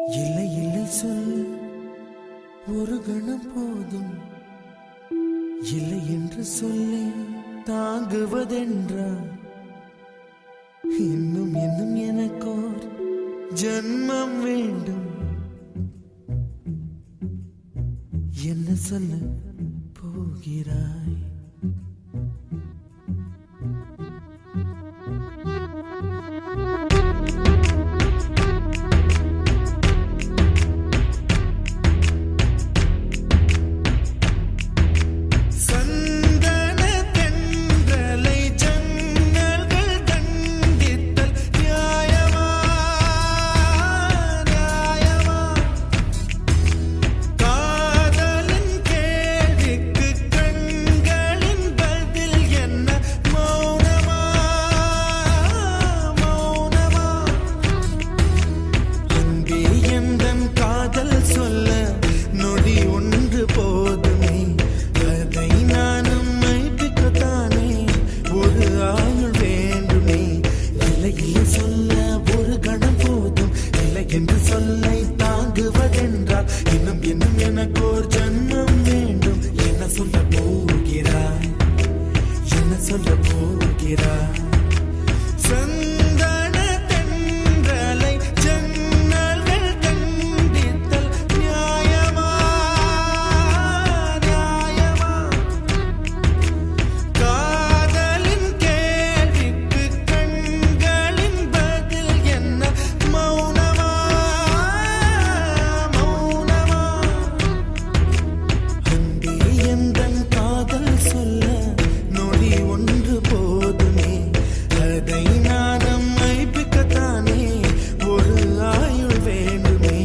இல்லை இல்லை சொல் ஒரு கணம் போதும், இல்லை என்று சொல்லி தாங்குவதென்றா? இன்னும் இன்னும் எனக்கோர் ஜன்மம் வேண்டும். என்ன சொல்ல போகிறாய்? என்று சொல்லை தாங்குவதென்றால் இன்னும் இன்னும் எனக்கோர் ஜன்மம் வேண்டும். என்ன சொல்ல போகிறாய்? என்ன சொல்ல போகிறாய்? சந்தன தென்றலை ஜன்னல்கள் கண்டித்தல் நியாயமா நியாயமா? காதலின் கேள்விக்கு கண்களின் பதில் என்ன? மௌனமா மௌனமா? அன்பே எந்தன் காதல் சொல்ல நொடி ஒன்று போதுமே, அதை நானும் மைப்பிக்கத்தானே ஒரு ஆயுள் வேண்டுமே.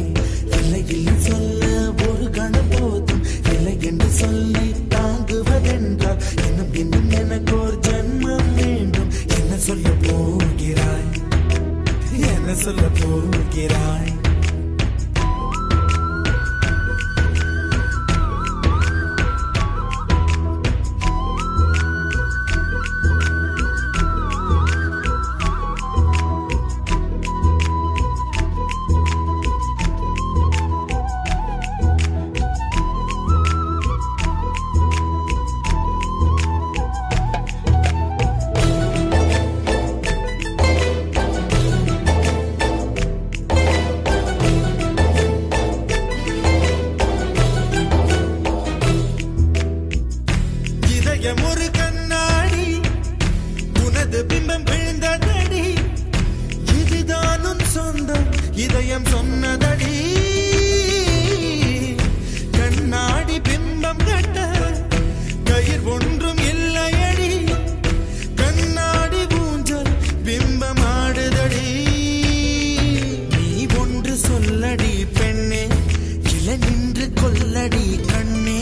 இல்லை இல்லை சொல்ல ஒரு கணம் போதும், இல்லை என்று சொல்லை தாங்குவதென்றால் இன்னும் இன்னும் எனக்கோர் ஜன்மம் வேண்டும். என்ன சொல்ல போகிறாய்? என்ன சொல்ல போகிறாய்? இதயம் ஒரு கண்ணாடி, உனது பிம்பம் விழுந்ததடி, இதுதான் உன் சொந்தம் இதயம் சொன்னதடி. கண்ணாடி பிம்பம் கட்ட கயிர் ஒன்றும் இல்லையடி, கண்ணாடி ஊஞ்சல் பிம்பம் ஆடுதடி. நீ ஒன்று சொல்லடி பெண்ணே, இல நின்று கொல்லடி கண்ணே.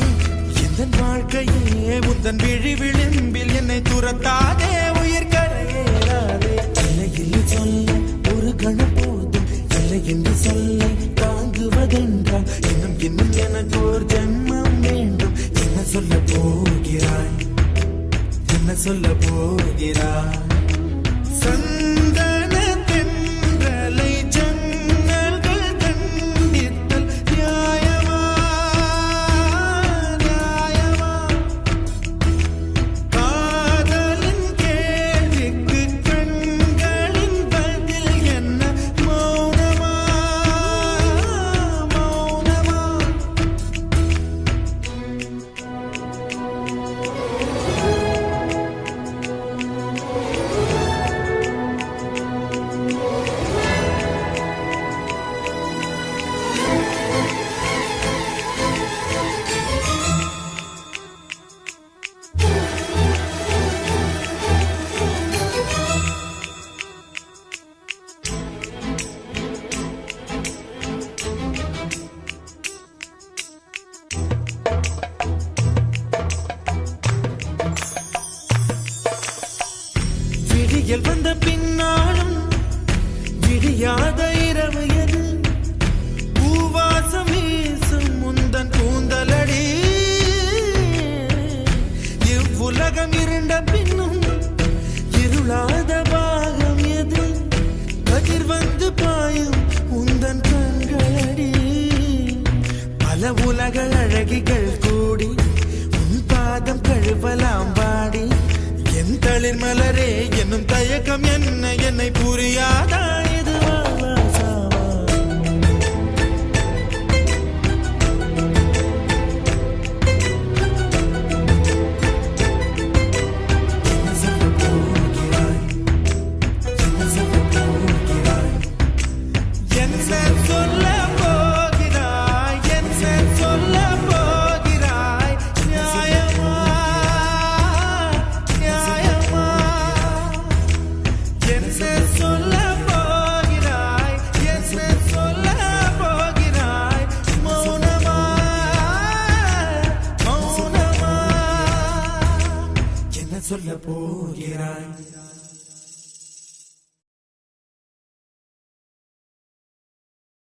எந்தன் வாழ்க்கையே உந்தன் விழி விளிம்பில் என்னை துரத்தாதே, உயிர் கரையேறாதே. இல்லை இல்லை சொல்ல ஒரு கணம் போதும், இல்லை என்று சொல்லை தாங்குவதென்றால் இன்னும் இன்னும் எனக்கு ஒரு ஜன்மம் வேண்டும். என்ன சொல்ல போகிறாய்? என்ன சொல்ல போகிறாய்? சந்தன தென்றலை ஜன்னல்கள் கண்டித்தல் நியாயமா நியாயமா? காதலின் கேள்விக்கு கண்களின் பதில் என்ன? மௌனமா மௌனமா? என்ன சொல்ல